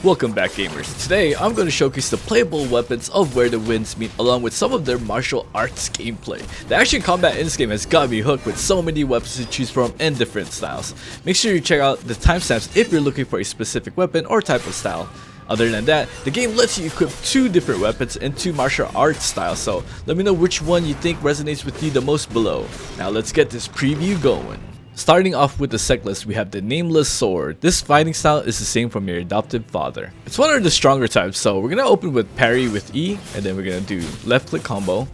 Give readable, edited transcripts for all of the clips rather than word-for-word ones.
Welcome back, gamers. Today I'm going to showcase the playable weapons of Where the Winds Meet along with some of their martial arts gameplay. The action combat in this game has got me hooked with so many weapons to choose from and different styles. Make sure you check out the timestamps if you're looking for a specific weapon or type of style. Other than that, the game lets you equip 2 different weapons and 2 martial arts styles, so let me know which one you think resonates with you the most below. Now let's get this preview going. Starting off with the Sectless, we have the Nameless sword. This fighting style is the same from your adopted father. It's one of the stronger types, so we're gonna open with parry with E, and then we're gonna do left click combo.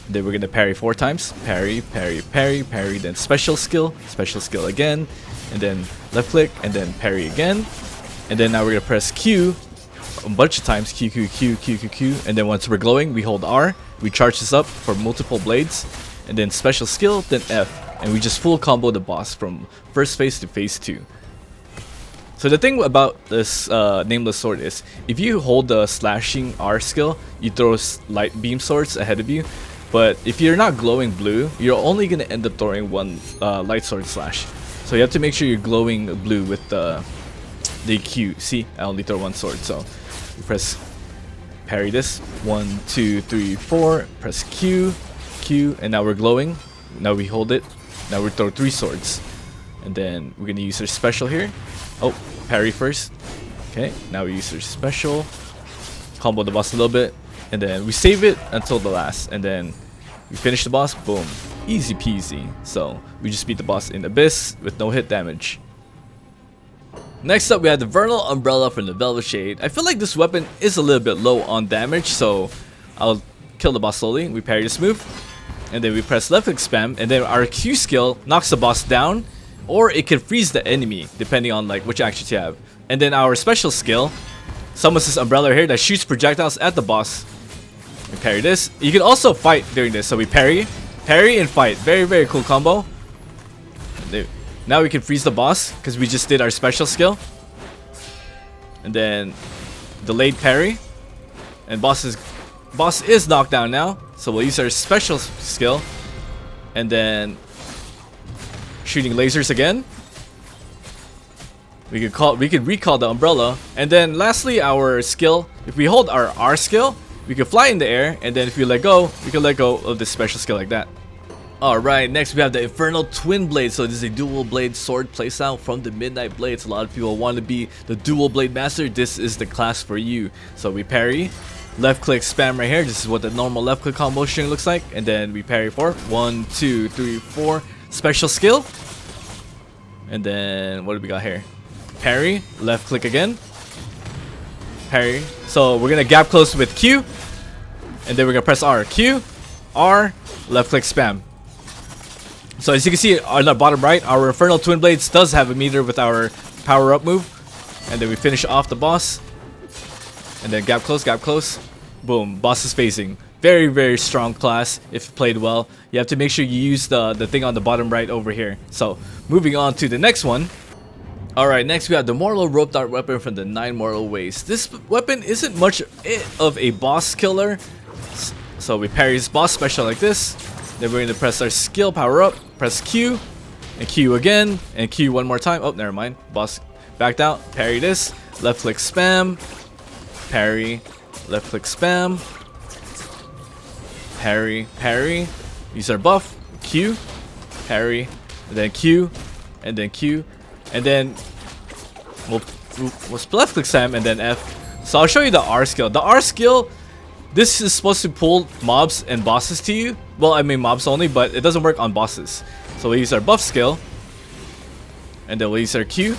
Then we're gonna parry 4 times, parry, parry, parry, parry, then special skill again, and then left click, and then parry again. And then now we're gonna press Q a bunch of times, Q, Q, Q, Q, Q, Q, and then once we're glowing, we hold R, we charge this up for multiple blades, and then special skill, then F. And we just full combo the boss from first phase to phase 2. So the thing about this Nameless sword is, if you hold the slashing R skill, you throw light beam swords ahead of you. But if you're not glowing blue, you're only going to end up throwing one light sword slash. So you have to make sure you're glowing blue with the Q. See, I only throw one sword. So you press parry this, 1, 2, 3, 4, press Q, Q, and now we're glowing. Now we hold it. Now we throw 3 swords, and then we're gonna use our special here. Oh, parry first. Okay, now we use our special, combo the boss a little bit, and then we save it until the last, and then we finish the boss. Boom, easy peasy. So we just beat the boss in Abyss with no hit damage. Next up, we have the Vernal umbrella from the Velvet Shade. I feel like this weapon is a little bit low on damage, so I'll kill the boss slowly. We parry this move. And then we press left click spam, and then our Q skill knocks the boss down, or it can freeze the enemy depending on like which actions you have. And then our special skill summons this umbrella here that shoots projectiles at the boss. We parry this. You can also fight during this, so we parry and fight. Very cool combo. Now we can freeze the boss because we just did our special skill. And then delayed parry, and boss is knocked down now. So we'll use our special skill, and then shooting lasers again. We can recall the umbrella, and then lastly our skill. If we hold our R skill, we can fly in the air, and then if we let go, we can let go of this special skill like that. Alright, next we have the Infernal Twinblades. So this is a dual blade sword playstyle from the Midnight Blades. A lot of people want to be the dual blade master. This is the class for you. So we parry. Left click spam right here. This is what the normal left click combo string looks like. And then we parry for 1, 2, 3, 4. Special skill. And then what do we got here? Parry. Left click again. Parry. So we're going to gap close with Q. And then we're going to press R. Q. R. Left click spam. So as you can see on the bottom right, our Infernal Twinblades does have a meter with our power up move. And then we finish off the boss. And then gap close, boom, boss is phasing. Very strong class if played well. You have to make sure you use the thing on the bottom right over here. So moving on to the next one. Alright, next we have the Mortal Rope Dart weapon from the 9 Mortal Ways. This weapon isn't much of a boss killer. So we parry his boss special like this. Then we're going to press our skill power up, press Q, and Q again, and Q one more time. Oh, never mind. Boss backed out. Parry this, left click spam. Parry, left click spam, parry, use our buff, Q, parry, and then Q, and then Q, and then we'll left click spam and then F. So I'll show you the R skill. The R skill, this is supposed to pull mobs and bosses to you. Well, I mean mobs only, but it doesn't work on bosses. So we use our buff skill, and then we'll use our Q.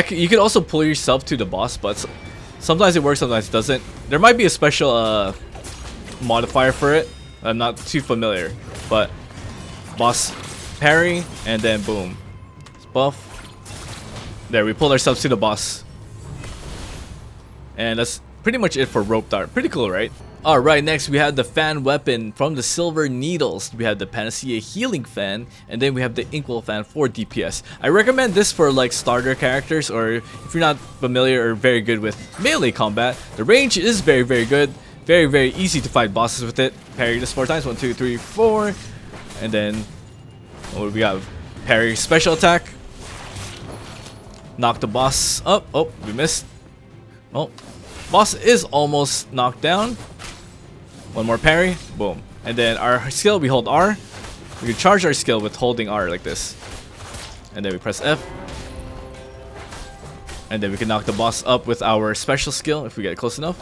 You can also pull yourself to the boss, but sometimes it works, sometimes it doesn't. There might be a special modifier for it. I'm not too familiar. But boss parry, and then boom. Buff. There, we pulled ourselves to the boss. And that's pretty much it for Rope Dart. Pretty cool, right? Alright, next we have the fan weapon from the Silver Needles. We have the Panacea healing fan, and then we have the Inkwell fan for DPS. I recommend this for like starter characters, or if you're not familiar or very good with melee combat. The range is very good. Very easy to fight bosses with it. Parry this 4 times, 1, 2, 3, 4. And then what do we got? Parry special attack. Knock the boss up. Oh, we missed. Oh, boss is almost knocked down. One more parry, boom. And then our skill, we hold R. We can charge our skill with holding R like this. And then we press F. And then we can knock the boss up with our special skill if we get close enough.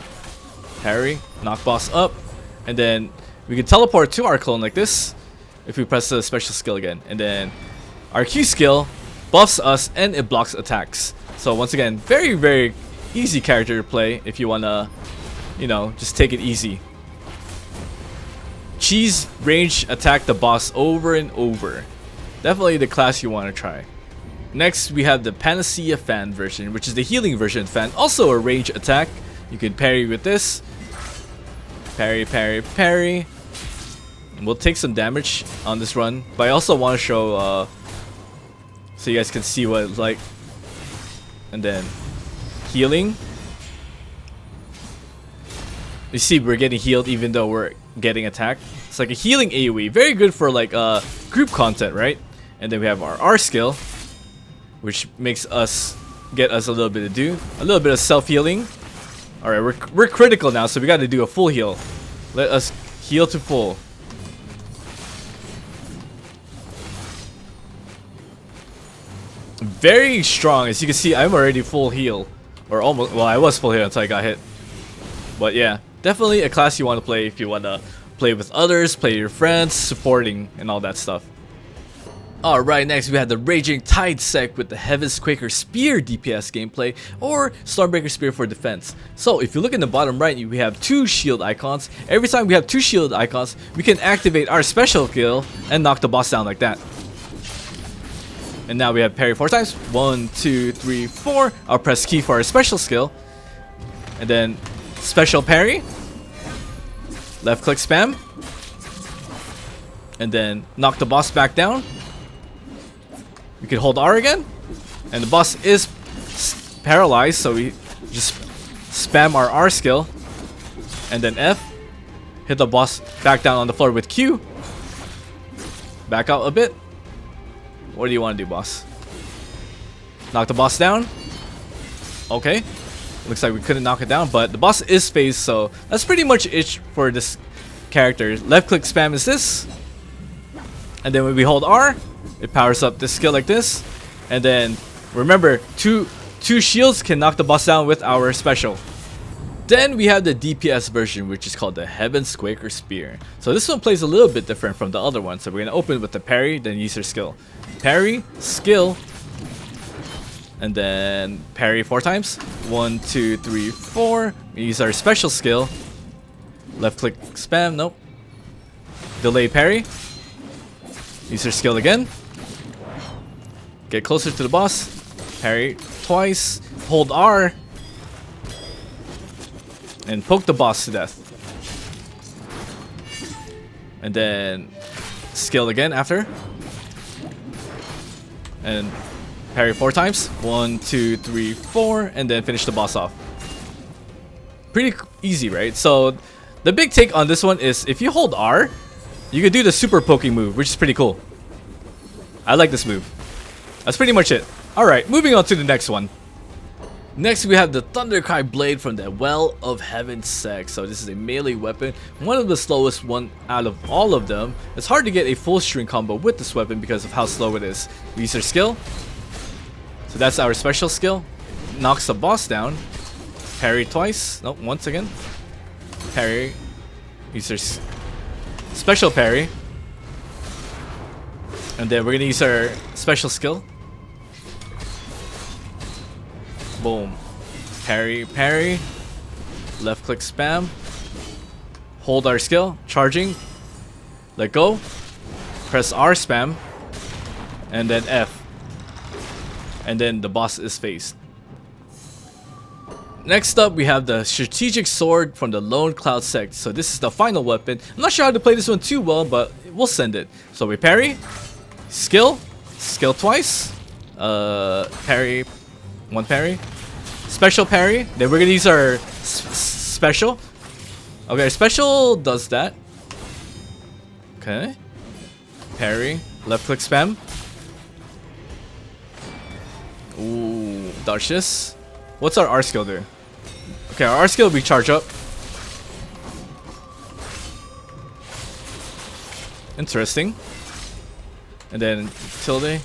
Parry, knock boss up. And then we can teleport to our clone like this if we press the special skill again. And then our Q skill buffs us and it blocks attacks. So once again, very, very easy character to play if you want to, you know, just take it easy. Cheese range attack the boss over and over. Definitely the class you want to try. Next, we have the Panacea fan version, which is the healing version fan. Also a range attack. You can parry with this. Parry, parry, parry. We'll take some damage on this run, but I also want to show so you guys can see what it's like. And then healing. You see we're getting healed even though we're getting attacked. It's like a healing AoE. Very good for like group content, right? And then we have our R skill, which makes us get us a little bit of a little bit of self-healing. Alright, we're critical now, so we gotta do a full heal. Let us heal to full. Very strong. As you can see, I'm already full heal. Or almost, well, I was full heal until I got hit. But yeah, definitely a class you want to play if you want to play with others, play with your friends, supporting, and all that stuff. Alright, next we have the Raging Tide Sect with the Heavenquaker Spear DPS gameplay, or Stormbreaker Spear for defense. So if you look in the bottom right, we have 2 shield icons. Every time we have 2 shield icons, we can activate our special skill and knock the boss down like that. And now we have parry 4 times. 1, 2, 3, 4. I'll press key for our special skill. And then special parry. Left click spam. And then knock the boss back down. We can hold R again. And the boss is paralyzed, so we just spam our R skill. And then F. Hit the boss back down on the floor with Q. Back out a bit. What do you want to do, boss? Knock the boss down. Okay. Looks like we couldn't knock it down, but the boss is phased, so that's pretty much it for this character. Left click spam is this. And then when we hold R, it powers up this skill like this. And then remember, two shields can knock the boss down with our special. Then we have the DPS version, which is called the Heavenquaker Spear. So this one plays a little bit different from the other one. So we're going to open with the parry, then use your skill. Parry, skill, and then parry 4 times. 1, 2, 3, 4. We use our special skill. Left click spam, nope. Delay parry. Use your skill again. Get closer to the boss. Parry twice. Hold R. And poke the boss to death. And then skill again after. And parry 4 times. 1, 2, 3, 4. And then finish the boss off. Pretty easy, right? So the big take on this one is if you hold R, you can do the super poking move, which is pretty cool. I like this move. That's pretty much it. Alright, moving on to the next one. Next we have the Thundercry blade from the Well of Heaven Sect. So this is a melee weapon, one of the slowest one out of all of them. It's hard to get a full string combo with this weapon because of how slow it is. We use our skill. So that's our special skill. Knocks the boss down. Parry twice. Nope, once again. Parry. Use our special parry. And then we're gonna use our special skill. Boom. Parry, parry. Left click spam. Hold our skill. Charging. Let go. Press R spam. And then F. And then the boss is phased. Next up, we have the Strategic Sword from the Lone Cloud Sect. So this is the final weapon. I'm not sure how to play this one too well, but we'll send it. So we parry. Skill. Skill twice. Parry. 1 parry. Special parry. Then we're gonna use our special. Okay, our special does that. Okay. Parry. Left click spam. Ooh, dodge this. What's our R skill do? Okay, our skill we charge up. Interesting. And then tilde.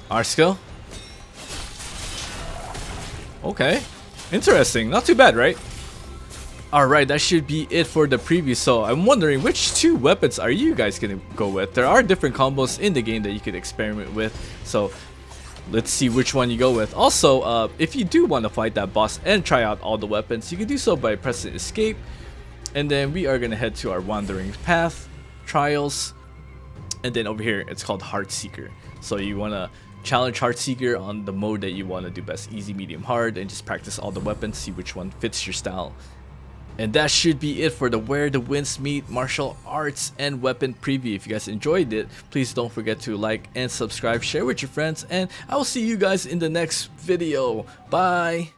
Our skill. Okay. Interesting. Not too bad, right? Alright, that should be it for the preview. So I'm wondering, which two weapons are you guys gonna go with? There are different combos in the game that you could experiment with. So let's see which one you go with. Also, if you do want to fight that boss and try out all the weapons, you can do so by pressing escape. And then we are gonna head to our wandering path, trials, and then over here it's called Heartseeker. So you wanna challenge Heartseeker on the mode that you want to do best, easy, medium, hard, and just practice all the weapons, see which one fits your style. And that should be it for the Where the Winds Meet martial arts and weapon preview. If you guys enjoyed it, please don't forget to like and subscribe, share with your friends, and I will see you guys in the next video. Bye!